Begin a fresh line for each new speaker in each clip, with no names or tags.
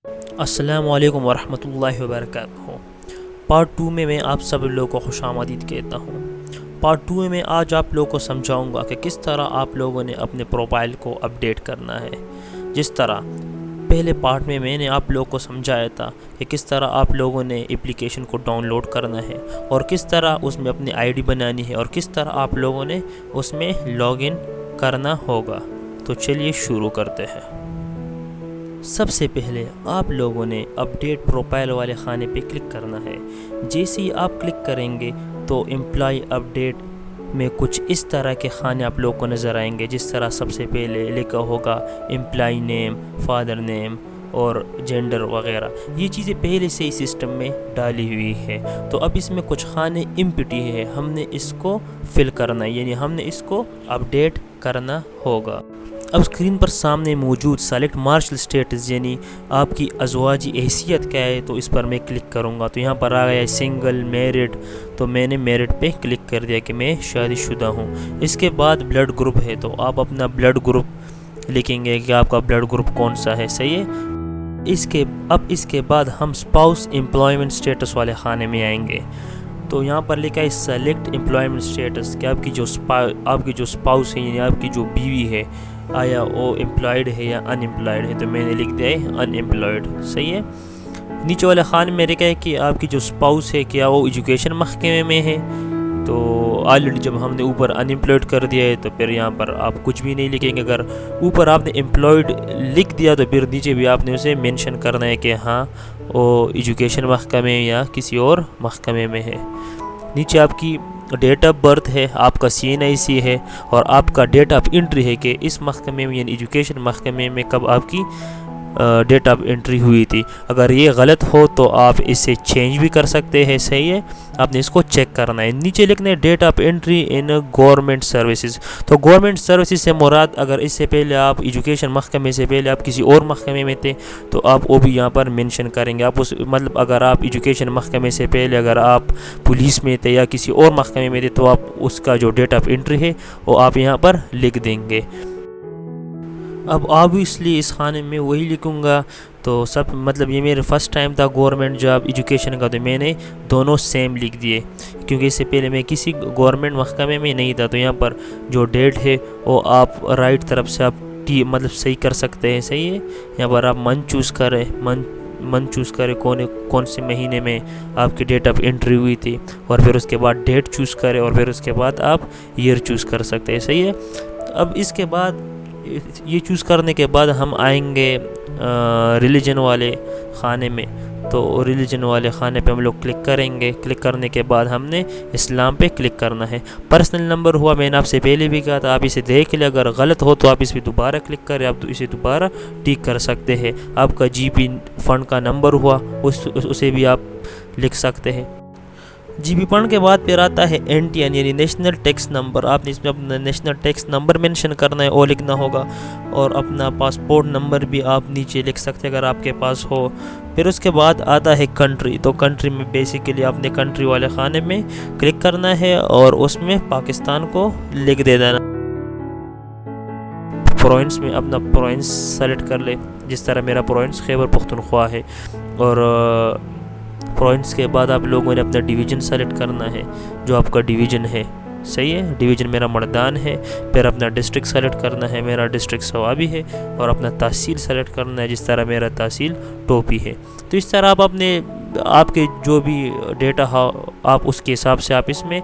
السلام علیکم ورحمۃ اللہ وبرکاتہ۔ پارٹ 2 میں آپ سب لوگوں کو خوش آمدید کہتا ہوں۔ پارٹ 2 میں آج آپ لوگوں کو سمجھاؤں گا کہ کس طرح آپ لوگوں نے اپنے پروفائل کو اپڈیٹ کرنا ہے۔ جس طرح پہلے پارٹ میں نے آپ لوگوں کو سمجھایا تھا کہ کس طرح آپ لوگوں نے اپلیکیشن کو ڈاؤن لوڈ کرنا ہے اور کس طرح اس میں اپنی آئی ڈی بنانی ہے اور کس طرح آپ لوگوں نے اس میں لاگ ان کرنا ہوگا۔ تو چلیے شروع کرتے ہیں۔ سب سے پہلے آپ لوگوں نے اپڈیٹ پروفائل والے خانے پہ کلک کرنا ہے۔ جیسے ہی آپ کلک کریں گے تو امپلائی اپڈیٹ میں کچھ اس طرح کے خانے آپ لوگوں کو نظر آئیں گے، جس طرح سب سے پہلے لکھا ہوگا امپلائی نیم، فادر نیم اور جینڈر وغیرہ۔ یہ چیزیں پہلے سے ہی سسٹم میں ڈالی ہوئی ہے، تو اب اس میں کچھ خانے امپٹی ہے، ہم نے اس کو فل کرنا ہے، یعنی ہم نے اس کو اپڈیٹ کرنا ہوگا۔ اب اسکرین پر سامنے موجود سیلیکٹ مارشل اسٹیٹس یعنی آپ کی ازواجی حیثیت کیا ہے، تو اس پر میں کلک کروں گا۔ تو یہاں پر آ گیا ہے سنگل، میرڈ، تو میں نے میرڈ پہ کلک کر دیا کہ میں شادی شدہ ہوں۔ اس کے بعد بلڈ گروپ ہے، تو آپ اپنا بلڈ گروپ لکھیں گے کہ آپ کا بلڈ گروپ کون سا ہے، صحیح ہے۔ اب اس کے بعد ہم اسپاؤس امپلائمنٹ اسٹیٹس والے خانے میں آئیں گے۔ تو یہاں پر لکھا ہے سیلیکٹ امپلائمنٹ اسٹیٹس کہ آپ کی جو اسپاؤس ہے یعنی آپ کی جو بیوی ہے، آیا وہ امپلائڈ ہے یا ان امپلائڈ ہے، تو میں نے لکھ دیا ہے ان امپلائڈ، صحیح ہے۔ نیچے والے خانے میں لکھا ہے کہ آپ کی جو اسپاؤس ہے کیا وہ ایجوکیشن محکمے میں ہے، تو آلریڈی جب ہم نے اوپر ان امپلائڈ کر دیا ہے تو پھر یہاں پر آپ کچھ بھی نہیں لکھیں گے۔ اگر اوپر آپ نے امپلائڈ لکھ دیا تو پھر نیچے بھی آپ نے اسے مینشن کرنا ہے کہ ہاں وہ ایجوکیشن محکمے یا کسی اور محکمے میں ہے۔ نیچے آپ کی ڈیٹ آف برتھ ہے، آپ کا CNIC ہے اور آپ کا ڈیٹ آف انٹری ہے کہ اس محکمے میں یعنی ایجوکیشن محکمے میں کب آپ کی ڈیٹ آف انٹری ہوئی تھی۔ اگر یہ غلط ہو تو آپ اسے چینج بھی کر سکتے ہیں، صحیح ہے، آپ نے اس کو چیک کرنا ہے۔ نیچے لکھنا ہے date of entry in government services, تو گورنمنٹ سروسز سے مراد اگر اس سے پہلے آپ ایجوکیشن محکمے سے پہلے آپ کسی اور محکمے میں تھے تو آپ وہ بھی یہاں پر مینشن کریں گے۔ آپ مطلب اگر آپ ایجوکیشن محکمے سے پہلے اگر آپ پولیس میں تھے یا کسی اور محکمے میں تھے تو آپ اس کا جو ڈیٹ آف انٹری ہے وہ آپ یہاں پر لکھ دیں گے۔ اب آبویسلی اس خانے میں وہی لکھوں گا، تو سب مطلب یہ میرے فرسٹ ٹائم تھا گورنمنٹ جاب ایجوکیشن کا، تو میں نے دونوں سیم لکھ دیے کیونکہ اس سے پہلے میں کسی گورنمنٹ محکمے میں نہیں تھا۔ تو یہاں پر جو ڈیٹ ہے وہ آپ رائٹ طرف سے آپ مطلب صحیح کر سکتے ہیں، صحیح ہے۔ یہاں پر آپ منتھ چوز کریں کون سے مہینے میں آپ کی ڈیٹ آف انٹری ہوئی تھی، اور پھر اس کے بعد ڈیٹ چوز کریں اور پھر اس کے بعد آپ ایئر چوز کر سکتے ہیں، صحیح ہے۔ اب اس کے بعد یہ چوز کرنے کے بعد ہم آئیں گے ریلیجن والے خانے میں، تو ریلیجن والے خانے پہ ہم لوگ کلک کریں گے۔ کلک کرنے کے بعد ہم نے اسلام پہ کلک کرنا ہے۔ پرسنل نمبر ہوا، میں نے آپ سے پہلے بھی کہا تھا، آپ اسے دیکھ لیں، اگر غلط ہو تو آپ اس پہ دوبارہ کلک کریں، آپ اسے دوبارہ ٹیک کر سکتے ہیں۔ آپ کا GP فنڈ کا نمبر ہوا، اسے بھی آپ لکھ سکتے ہیں۔ GP فنڈ کے بعد پھر آتا ہے NTN یعنی نیشنل ٹیکس نمبر، آپ نے اس میں اپنا نیشنل ٹیکس نمبر مینشن کرنا ہے، وہ لکھنا ہوگا، اور اپنا پاسپورٹ نمبر بھی آپ نیچے لکھ سکتے ہیں اگر آپ کے پاس ہو۔ پھر اس کے بعد آتا ہے کنٹری، تو کنٹری میں بیسیکلی آپ نے کنٹری والے خانے میں کلک کرنا ہے اور اس میں پاکستان کو لکھ دے دینا۔ پروونس میں اپنا پروونس سیلیکٹ کر لے، جس طرح میرا پروونس خیبر پختونخوا ہے، اور پروونس کے بعد آپ لوگوں نے اپنا ڈویژن سیلیکٹ کرنا ہے جو آپ کا ڈویژن ہے، صحیح ہے۔ ڈویژن میرا مردان ہے۔ پھر اپنا ڈسٹرکٹ سیلیکٹ کرنا ہے، میرا ڈسٹرکٹ سوابی ہے، اور اپنا تحصیل سیلیکٹ کرنا ہے، جس طرح میرا تحصیل ٹوپی ہے۔ تو اس طرح آپ کے جو بھی ڈیٹا ہو آپ اس کے حساب سے آپ اس میں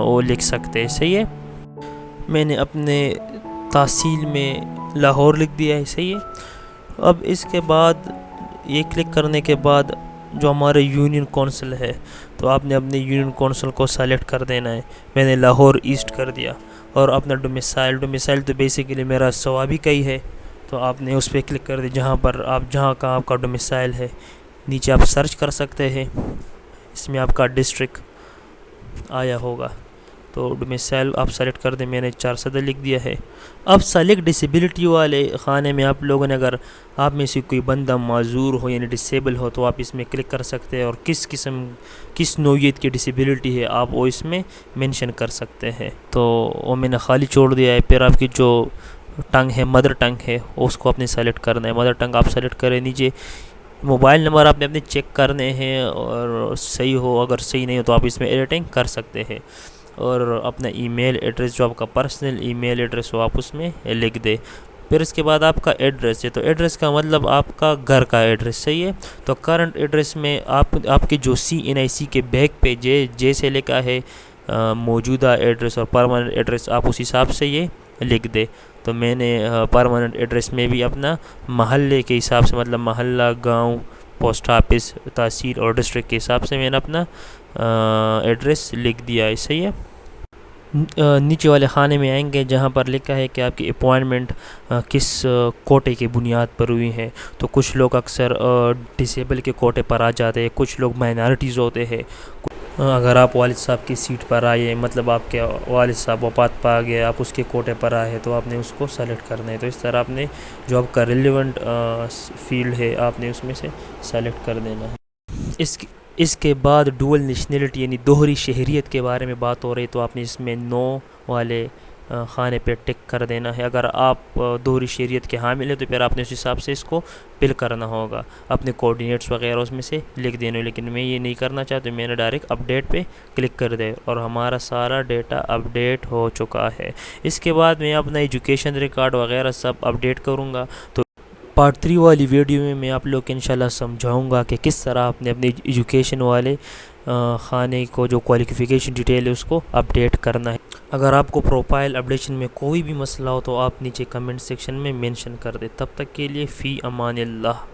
وہ لکھ سکتے ہیں، صحیح ہے۔ میں نے اپنے تحصیل میں لاہور لکھ دیا ہے، صحیح ہے۔ اب اس کے بعد یہ کلک کرنے کے بعد جو ہمارے یونین کونسل ہے تو آپ نے اپنے یونین کونسل کو سیلیکٹ کر دینا ہے۔ میں نے لاہور ایسٹ کر دیا، اور اپنا ڈومیسائل تو بیسیکلی میرا سوابی کا ہی ہے، تو آپ نے اس پہ کلک کر دیا جہاں کا آپ کا ڈومیسائل ہے۔ نیچے آپ سرچ کر سکتے ہیں، اس میں آپ کا ڈسٹرکٹ آیا ہوگا، تو ڈومیسائل آپ سیلیکٹ کر دیں، میں نے 4 صدر لکھ دیا ہے۔ اب سیلیکٹ ڈسیبلٹی والے خانے میں آپ لوگوں نے اگر آپ میں سے کوئی بندہ معذور ہو یعنی ڈسیبل ہو تو آپ اس میں کلک کر سکتے ہیں، اور کس نوعیت کی ڈسیبلٹی ہے آپ وہ اس میں مینشن کر سکتے ہیں، تو وہ میں نے خالی چھوڑ دیا ہے۔ پھر آپ کی جو ٹنگ ہے، مدر ٹنگ ہے، اس کو اپنے سیلیکٹ کرنا ہے۔ مدر ٹنگ آپ سیلیکٹ کریں، نیچے موبائل نمبر آپ نے اپنے چیک کرنے ہیں، اور صحیح ہو، اگر صحیح نہیں ہو تو آپ اس میں ایڈیٹنگ کر سکتے ہیں۔ اور اپنا ای میل ایڈریس جو آپ کا پرسنل ای میل ایڈریس ہو آپ اس میں لکھ دے۔ پھر اس کے بعد آپ کا ایڈریس ہے، تو ایڈریس کا مطلب آپ کا گھر کا ایڈریس، صحیح ہے۔ تو کرنٹ ایڈریس میں آپ کے جو CNIC کے بیک پہ جیسے لکھا ہے موجودہ ایڈریس اور پرماننٹ ایڈریس، آپ اس حساب سے یہ لکھ دے۔ تو میں نے پرماننٹ ایڈریس میں بھی اپنا محلے کے حساب سے، مطلب محلہ، گاؤں، پوسٹ آفس، تحصیل اور ڈسٹرکٹ کے حساب سے میں نے اپنا ایڈریس لکھ دیا ہے، صحیح ہے۔ نیچے والے خانے میں آئیں گے جہاں پر لکھا ہے کہ آپ کی اپوائنٹمنٹ کس کوٹے کی بنیاد پر ہوئی ہے۔ تو کچھ لوگ اکثر ڈسیبل کے کوٹے پر آ جاتے ہیں، کچھ لوگ مائنارٹیز ہوتے ہیں۔ اگر آپ والد صاحب کی سیٹ پر آئے، مطلب آپ کے والد صاحب وفات پا گئے، آپ اس کے کوٹے پر آئے، تو آپ نے اس کو سیلیکٹ کرنا ہے۔ تو اس طرح آپ نے جو آپ کا ریلیونٹ فیلڈ ہے آپ نے اس میں سے سیلیکٹ کر دینا ہے۔ اس کے بعد ڈول نیشنلٹی یعنی دوہری شہریت کے بارے میں بات ہو رہی، تو آپ نے اس میں نو والے خانے پہ ٹک کر دینا ہے۔ اگر آپ دوہری شہریت کے حامل ہیں تو پھر آپ نے اس حساب سے اس کو فل کرنا ہوگا، اپنے کوآرڈینیٹس وغیرہ اس میں سے لکھ دینے، لیکن میں یہ نہیں کرنا چاہتا، میں نے ڈائریکٹ اپڈیٹ پہ کلک کر دے اور ہمارا سارا ڈیٹا اپڈیٹ ہو چکا ہے۔ اس کے بعد میں اپنا ایجوکیشن ریکارڈ وغیرہ سب اپڈیٹ کروں گا۔ تو پارٹ 3 والی ویڈیو میں آپ لوگ کو انشاءاللہ سمجھاؤں گا کہ کس طرح آپ نے اپنی ایجوکیشن والے خانے کو جو کوالیفیکیشن ڈیٹیل ہے اس کو اپڈیٹ کرنا ہے۔ اگر آپ کو پروفائل اپڈیشن میں کوئی بھی مسئلہ ہو تو آپ نیچے کمنٹ سیکشن میں مینشن کر دیں۔ تب تک کے لیے فی امان اللہ۔